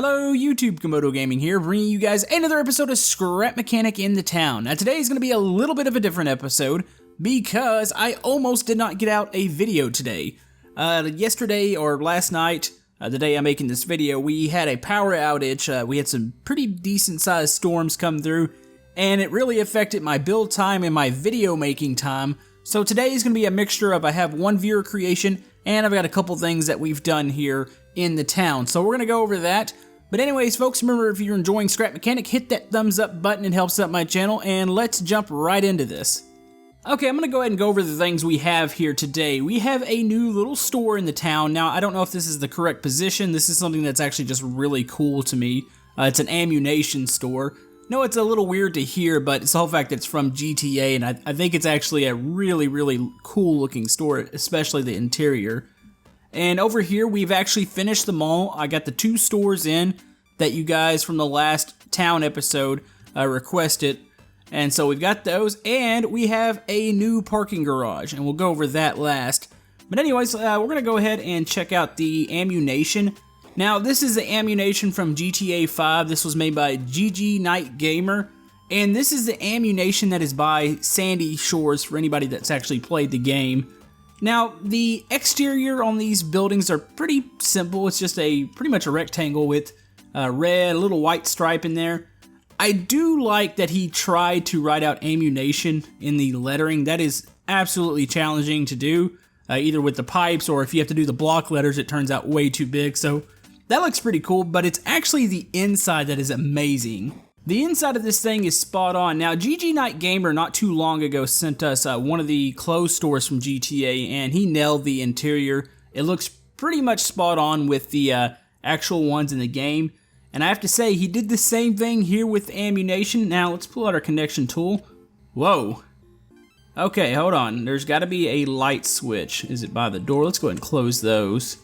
Hello YouTube, Camodo Gaming here, bringing you guys another episode of Scrap Mechanic in the Town. Now today is going to be a little bit of a different episode because I almost did not get out a video today. Yesterday or last night, the day I'm making this video, we had a power outage. We had some pretty decent sized storms come through and it really affected my build time and my video making time. So today is going to be a mixture of I have one viewer creation and I've got a couple things that we've done here in the town. So we're going to go over that. But anyways, folks, remember if you're enjoying Scrap Mechanic, hit that thumbs up button. It helps out my channel. And let's jump right into this. Okay, I'm going to go ahead and go over the things we have here today. We have a new little store in the town. Now, I don't know if this is the correct position. This is something that's actually just really cool to me. It's an ammunition store. No, it's a little weird to hear, but it's the whole fact that it's from GTA, and I think it's actually a really cool looking store, especially the interior. And over here, we've actually finished them all. I got the 2 stores in that you guys from the last town episode requested. And so we've got those, and we have a new parking garage, and we'll go over that last. But anyways, we're going to go ahead and check out the ammunition. Now, this is the ammunition from GTA 5. This was made by Knack Gamer. And this is the ammunition that is by Sandy Shores for anybody that's actually played the game. Now, the exterior on these buildings are pretty simple. It's just pretty much a rectangle with red, a little white stripe in there. I do like that he tried to write out ammunition in the lettering. That is absolutely challenging to do, either with the pipes or if you have to do the block letters, it turns out way too big. So that looks pretty cool, but it's actually the inside that is amazing. The inside of this thing is spot on. Now, Knack Gamer not too long ago sent us one of the clothes stores from GTA, and he nailed the interior. It looks pretty much spot on with the actual ones in the game. And I have to say, he did the same thing here with ammunition. Now, let's pull out our connection tool. Whoa. Okay, hold on. There's got to be a light switch. Is it by the door? Let's go ahead and close those.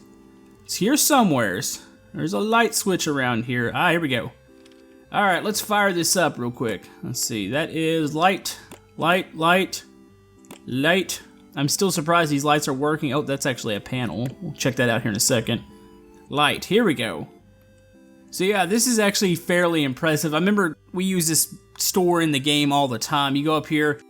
It's here somewheres. There's a light switch around here. Ah, here we go. Alright, let's fire this up real quick. Let's see. That is light. I'm still surprised these lights are working. Oh, that's actually a panel. We'll check that out here in a second. Light. Here we go. So yeah, this is actually fairly impressive. I remember we use this store in the game all the time. You go up here,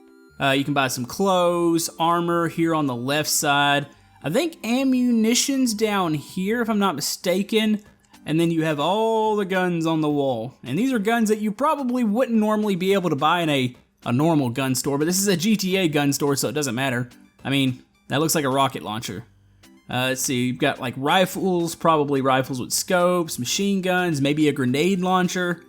you can buy some clothes, armor here on the left side. I think ammunition's down here, if I'm not mistaken. And then you have all the guns on the wall. And these are guns that you probably wouldn't normally be able to buy in a normal gun store. But this is a GTA gun store, so it doesn't matter. I mean, that looks like a rocket launcher. Let's see, you've got like rifles, probably rifles with scopes, machine guns, maybe a grenade launcher.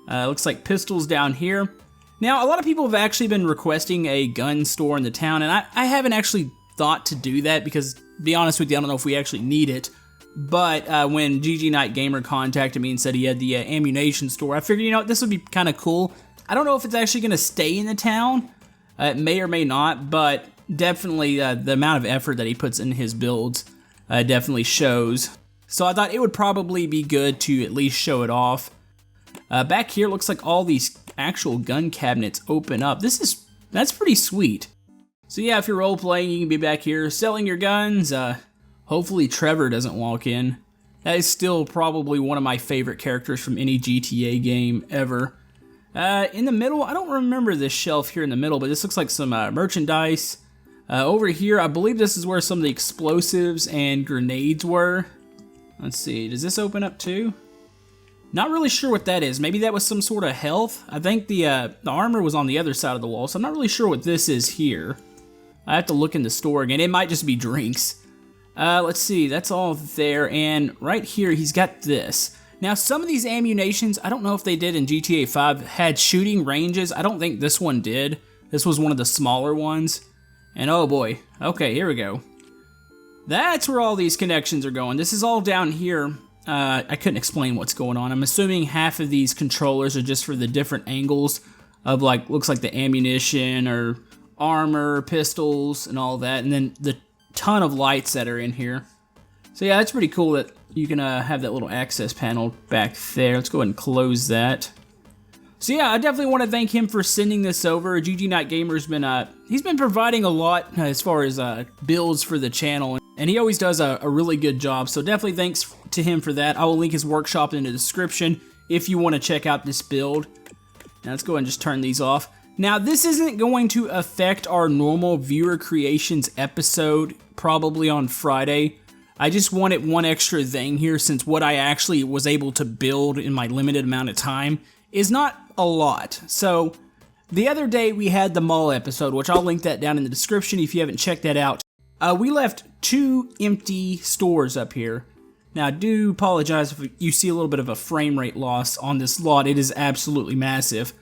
Looks like pistols down here. Now, a lot of people have actually been requesting a gun store in the town. And I haven't actually thought to do that because, to be honest with you, I don't know if we actually need it. But when Knack Gamer contacted me and said he had the ammunition store, I figured, you know, this would be kind of cool. I don't know if it's actually going to stay in the town. It may or may not, but definitely the amount of effort that he puts in his builds definitely shows. So I thought it would probably be good to at least show it off. Back here, looks like all these actual gun cabinets open up. That's pretty sweet. So yeah, if you're role-playing, you can be back here selling your guns. Hopefully Trevor doesn't walk in. That is still probably one of my favorite characters from any GTA game ever. In the middle, I don't remember this shelf here in the middle, but this looks like some merchandise. Over here, I believe this is where some of the explosives and grenades were. Let's see, does this open up too? Not really sure what that is. Maybe that was some sort of health. I think the armor was on the other side of the wall, so I'm not really sure what this is here. I have to look in the store again. It might just be drinks. Let's see, that's all there, and right here he's got this. Now some of these ammunitions, I don't know if they did in GTA 5, had shooting ranges. I don't think this one did. This was one of the smaller ones. And oh boy, okay, here we go. That's where all these connections are going. This is all down here. I couldn't explain what's going on. I'm assuming half of these controllers are just for the different angles of like, looks like the ammunition or armor, pistols, and all that. And then the ton of lights that are in here. So yeah, that's pretty cool that you can have that little access panel back there. Let's go ahead and close that. So yeah, I definitely want to thank him for sending this over. Knack Gamer's been he's been providing a lot as far as builds for the channel. And he always does a really good job, so definitely thanks to him for that. I will link his workshop in the description if you want to check out this build. Now let's go ahead and just turn these off. Now this isn't going to affect our normal viewer creations episode, probably on Friday. I just wanted one extra thing here, since what I actually was able to build in my limited amount of time is not a lot. So the other day we had the mall episode, which I'll link that down in the description if you haven't checked that out. We left 2 empty stores up here. Now I do apologize if you see a little bit of a frame rate loss on this lot. It is absolutely massive.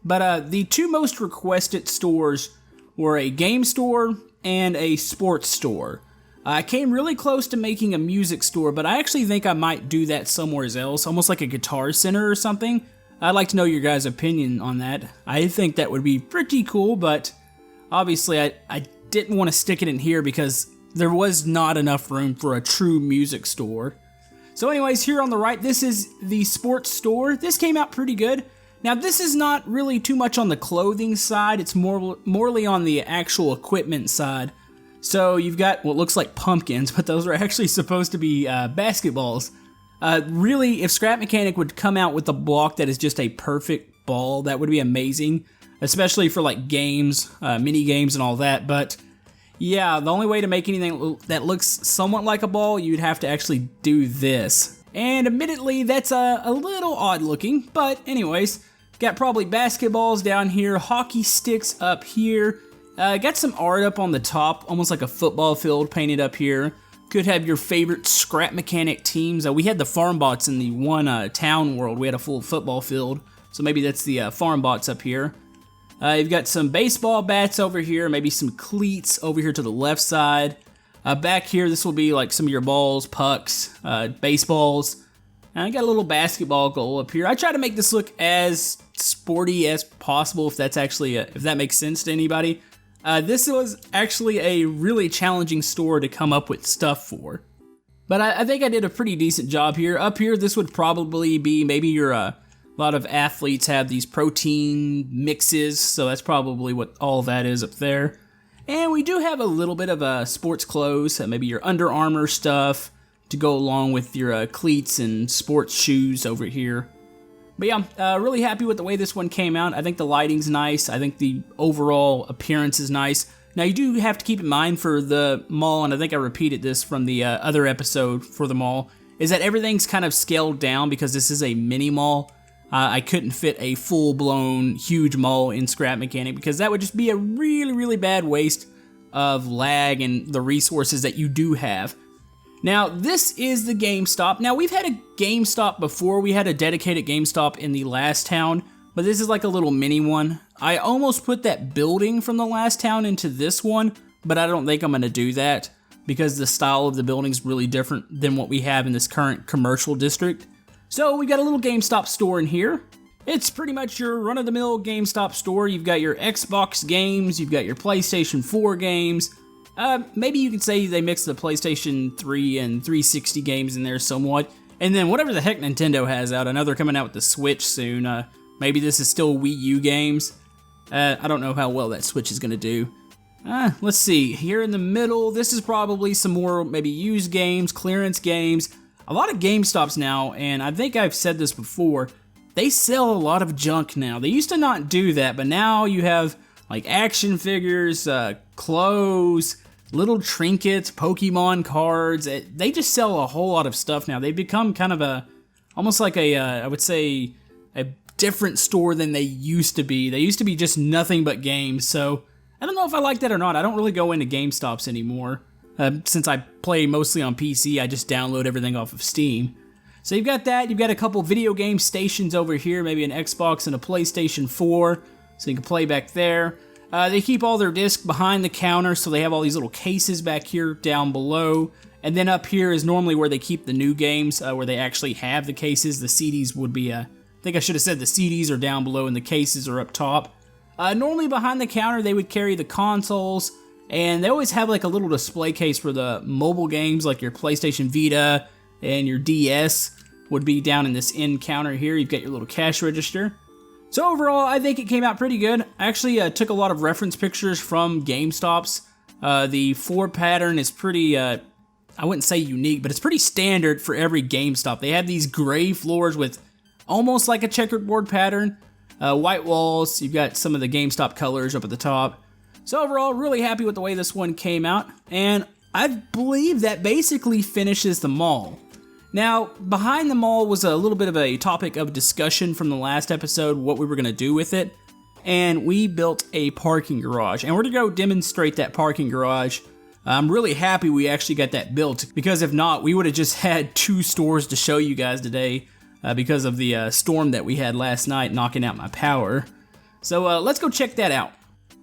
But the 2 most requested stores were a game store and a sports store. I came really close to making a music store, but I actually think I might do that somewhere else, almost like a guitar center or something. I'd like to know your guys' opinion on that. I think that would be pretty cool, but obviously I didn't want to stick it in here because there was not enough room for a true music store. So anyways, here on the right, this is the sports store. This came out pretty good. Now this is not really too much on the clothing side, it's morely on the actual equipment side. So you've got what looks like pumpkins, but those are actually supposed to be basketballs. Really, if Scrap Mechanic would come out with a block that is just a perfect ball, that would be amazing. Especially for like games, mini games and all that. But yeah, the only way to make anything that looks somewhat like a ball, you'd have to actually do this. And admittedly, that's a little odd looking, but anyways, got probably basketballs down here, hockey sticks up here. Got some art up on the top, almost like a football field painted up here. Could have your favorite Scrap Mechanic teams. We had the Farmbots in the one town world. We had a full football field, so maybe that's the Farmbots up here. You've got some baseball bats over here, maybe some cleats over here to the left side. Back here, this will be like some of your balls, pucks, baseballs. And I got a little basketball goal up here. I try to make this look as sporty as possible, if that's actually if that makes sense to anybody. This was actually a really challenging store to come up with stuff for. But I think I did a pretty decent job here. Up here, this would probably be maybe your a lot of athletes have these protein mixes, so that's probably what all that is up there. And we do have a little bit of sports clothes, maybe your Under Armour stuff to go along with your cleats and sports shoes over here. But yeah, really happy with the way this one came out. I think the lighting's nice. I think the overall appearance is nice. Now you do have to keep in mind for the mall, and I think I repeated this from the other episode for the mall, is that everything's kind of scaled down because this is a mini mall. I couldn't fit a full-blown huge mall in Scrap Mechanic because that would just be a really, really bad waste of lag and the resources that you do have. Now, this is the GameStop. Now, we've had a GameStop before. We had a dedicated GameStop in the last town, but this is like a little mini one. I almost put that building from the last town into this one, but I don't think I'm going to do that because the style of the building is really different than what we have in this current commercial district. So we got a little GameStop store in here. It's pretty much your run-of-the-mill GameStop store. You've got your Xbox games, you've got your PlayStation 4 games. Maybe you could say they mix the PlayStation 3 and 360 games in there somewhat. And then whatever the heck Nintendo has out, I know they're coming out with the Switch soon. Maybe this is still Wii U games. I don't know how well that Switch is going to do. Let's see, here in the middle, this is probably some more maybe used games, clearance games. A lot of GameStops now, and I think I've said this before, they sell a lot of junk now. They used to not do that, but now you have like action figures, clothes, little trinkets, Pokemon cards. They just sell a whole lot of stuff now. They've become kind of almost like I would say, a different store than they used to be. They used to be just nothing but games, so I don't know if I like that or not. I don't really go into GameStops anymore. Since I play mostly on PC, I just download everything off of Steam. So you've got that, you've got a couple video game stations over here, maybe an Xbox and a PlayStation 4, so you can play back there. They keep all their discs behind the counter, so they have all these little cases back here down below. And then up here is normally where they keep the new games, where they actually have the cases. The CDs would be, I think I should have said the CDs are down below and the cases are up top. Normally behind the counter they would carry the consoles, and they always have like a little display case for the mobile games, like your PlayStation Vita and your DS would be down in this end counter here. You've got your little cash register. So overall, I think it came out pretty good. I actually took a lot of reference pictures from GameStops. The floor pattern is pretty I wouldn't say unique, but it's pretty standard for every GameStop. They have these gray floors with almost like a checkerboard pattern, white walls. You've got some of the GameStop colors up at the top. So overall, really happy with the way this one came out, and I believe that basically finishes the mall. Now, behind the mall was a little bit of a topic of discussion from the last episode, what we were going to do with it, and we built a parking garage, and we're going to go demonstrate that parking garage. I'm really happy we actually got that built, because if not, we would have just had 2 stores to show you guys today because of the storm that we had last night knocking out my power. So let's go check that out.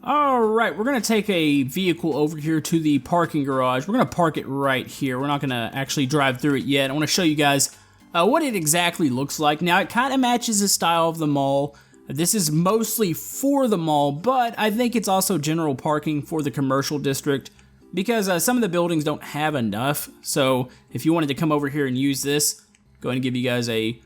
Alright, we're going to take a vehicle over here to the parking garage. We're going to park it right here. We're not going to actually drive through it yet. I want to show you guys what it exactly looks like. Now, it kind of matches the style of the mall. This is mostly for the mall, but I think it's also general parking for the commercial district because some of the buildings don't have enough. So if you wanted to come over here and use this, go ahead and give you guys a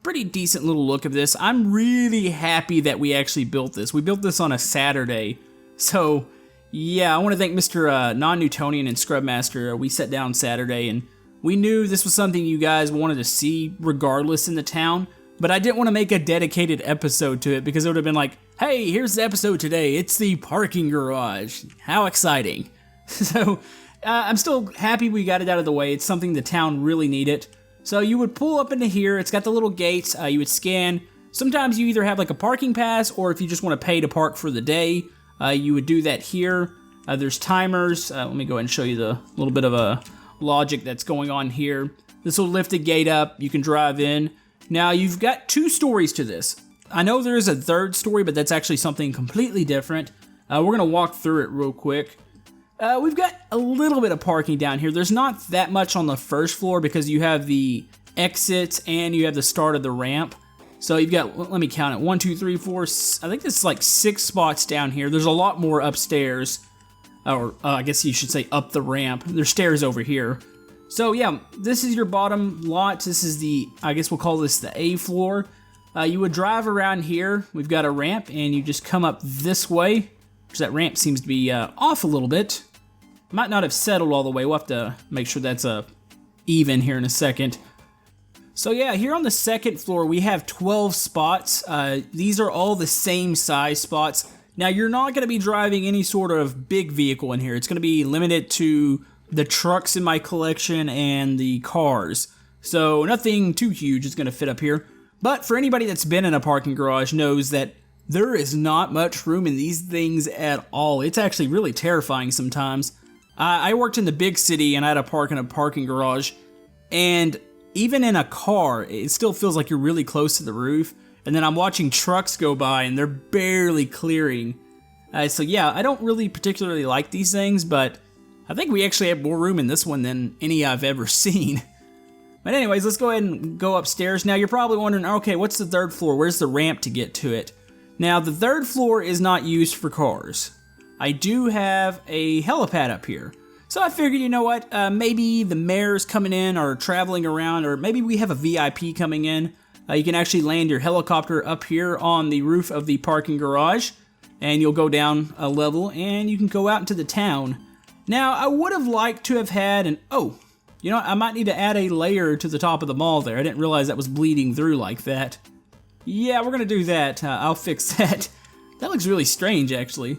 pretty decent little look of this. I'm really happy that we actually built this. We built this on a Saturday. So yeah, I want to thank Mr. Non-Newtonian and Scrubmaster. We sat down Saturday and we knew this was something you guys wanted to see regardless in the town. But I didn't want to make a dedicated episode to it because it would have been like, hey, here's the episode today. It's the parking garage. How exciting. So I'm still happy we got it out of the way. It's something the town really needed. So you would pull up into here. It's got the little gates. You would scan. Sometimes you either have like a parking pass, or if you just want to pay to park for the day, you would do that here. There's timers. Let me go ahead and show you the little bit of a logic that's going on here. This will lift the gate up. You can drive in. Now you've got 2 stories to this. I know there is a 3rd story, but that's actually something completely different. We're going to walk through it real quick. We've got a little bit of parking down here. There's not that much on the 1st floor because you have the exits and you have the start of the ramp. So you've got, let me count it, 1, 2, 3, 4, I think it's like 6 spots down here. There's a lot more upstairs, or I guess you should say up the ramp. There's stairs over here. So yeah, this is your bottom lot. This is the, I guess we'll call this the A floor. You would drive around here. We've got a ramp and you just come up this way. Because that ramp seems to be off a little bit. Might not have settled all the way. We'll have to make sure that's even here in a second. So yeah, here on the 2nd floor, we have 12 spots. These are all the same size spots. Now, you're not going to be driving any sort of big vehicle in here. It's going to be limited to the trucks in my collection and the cars. So nothing too huge is going to fit up here. But for anybody that's been in a parking garage knows that there is not much room in these things at all. It's actually really terrifying sometimes. I worked in the big city and I had to park in a parking garage. And even in a car, it still feels like you're really close to the roof. And then I'm watching trucks go by and they're barely clearing. So yeah, I don't really particularly like these things, but I think we actually have more room in this one than any I've ever seen. But anyways, let's go ahead and go upstairs. Now you're probably wondering, okay, what's the 3rd floor? Where's the ramp to get to it? Now the 3rd floor is not used for cars. I do have a helipad up here. So I figured, you know what, maybe the mayor's coming in or traveling around, or maybe we have a VIP coming in. You can actually land your helicopter up here on the roof of the parking garage, and you'll go down a level and you can go out into the town. Now, I would have liked to have had an, oh, you know, I might need to add a layer to the top of the mall there. I didn't realize that was bleeding through like that. Yeah, we're going to do that. I'll fix that. That looks really strange, actually.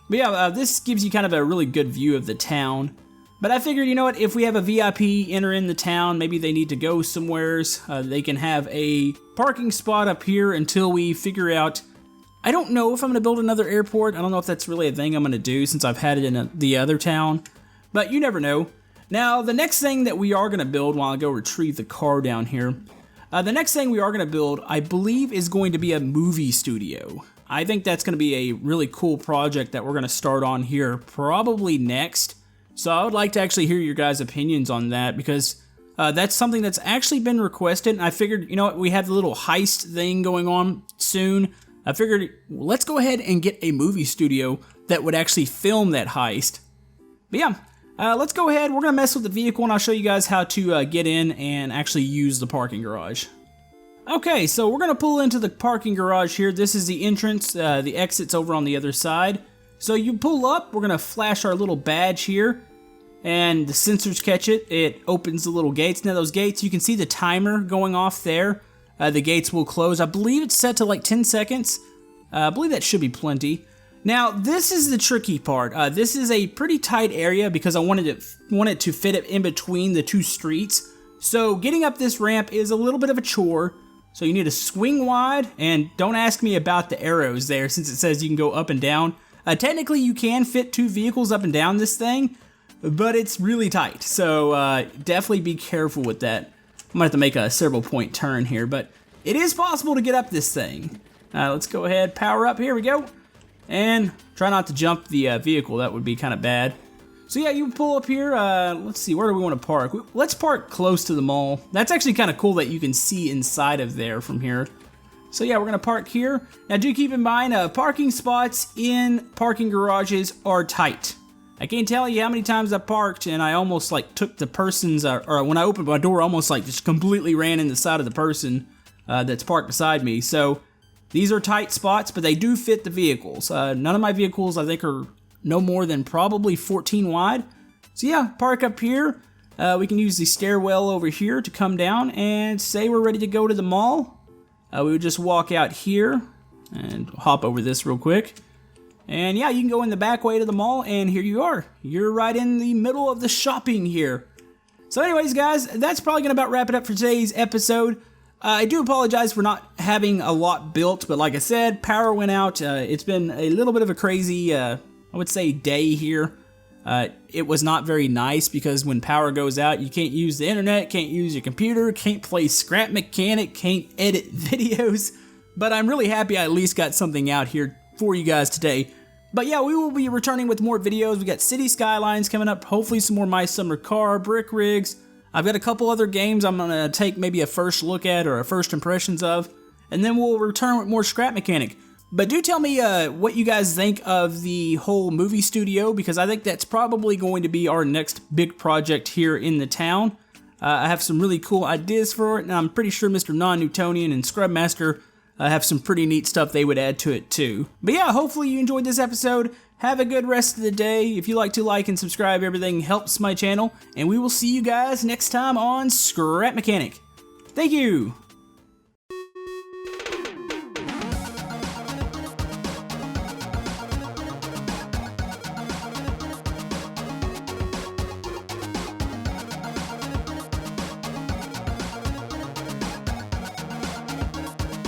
But yeah, this gives you kind of a really good view of the town. But I figured, you know what, if we have a VIP enter in the town, maybe they need to go somewheres, they can have a parking spot up here until we figure out. I don't know if I'm going to build another airport. I don't know if that's really a thing I'm going to do since I've had it in the other town. But you never know. Now, the next thing that we are going to build while I go retrieve the car down here, the next thing we are going to build, I believe, is going to be a movie studio. I think that's going to be a really cool project that we're going to start on here probably next. So I would like to actually hear your guys' opinions on that because that's something that's actually been requested. And I figured, you know what, we have the little heist thing going on soon. I figured, let's go ahead and get a movie studio that would actually film that heist. But yeah, let's go ahead. We're going to mess with the vehicle and I'll show you guys how to get in and actually use the parking garage. Okay, so we're going to pull into the parking garage here. This is the entrance. The exit's over on the other side. So you pull up. We're going to flash our little badge here. and the sensors catch it. It opens the little gates. Now those gates, you can see the timer going off there. The gates will close. I believe it's set to like 10 seconds. I believe that should be plenty. Now, this is the tricky part. This is a pretty tight area because I wanted it to fit it in between the two streets. So getting up this ramp is a little bit of a chore. So you need to swing wide, and don't ask me about the arrows there since it says you can go up and down. Technically, you can fit 2 vehicles up and down this thing, but it's really tight. So definitely be careful with that. I might have to make a several point turn here, but it is possible to get up this thing. Let's go ahead, power up, here we go. And try not to jump the vehicle, that would be kind of bad. So yeah, you pull up here, let's see, where do we want to park? Let's park close to the mall. That's actually kind of cool that you can see inside of there from here. So yeah, we're gonna park here. Now do keep in mind, parking spots in parking garages are tight. I can't tell you how many times I parked and I almost like took the person's, or when I opened my door, almost like just completely ran in the side of the person that's parked beside me. So these are tight spots, but they do fit the vehicles. None of my vehicles, I think, are no more than probably 14 wide. So yeah, park up here. We can use the stairwell over here to come down and say we're ready to go to the mall. We would just walk out here and hop over this real quick. And yeah, you can go in the back way to the mall, and here you are. You're right in the middle of the shopping here. So anyways, guys, that's probably going to about wrap it up for today's episode. I do apologize for not having a lot built, but like I said, power went out. It's been a little bit of a crazy, I would say, day here. It was not very nice because when power goes out, you can't use the internet, can't use your computer, can't play Scrap Mechanic, can't edit videos. But I'm really happy I at least got something out here for you guys today. But yeah, we will be returning with more videos. We got City Skylines coming up, hopefully some more My Summer Car, Brick Rigs. I've got a couple other games I'm going to take maybe a first look at or a first impressions of. And then we'll return with more Scrap Mechanic. But do tell me what you guys think of the whole movie studio, because I think that's probably going to be our next big project here in the town. I have some really cool ideas for it, and I'm pretty sure Mr. Non-Newtonian and Scrubmaster have some pretty neat stuff they would add to it too. But yeah, hopefully you enjoyed this episode. Have a good rest of the day. If you like to like and subscribe, everything helps my channel. And we will see you guys next time on Scrap Mechanic. Thank you!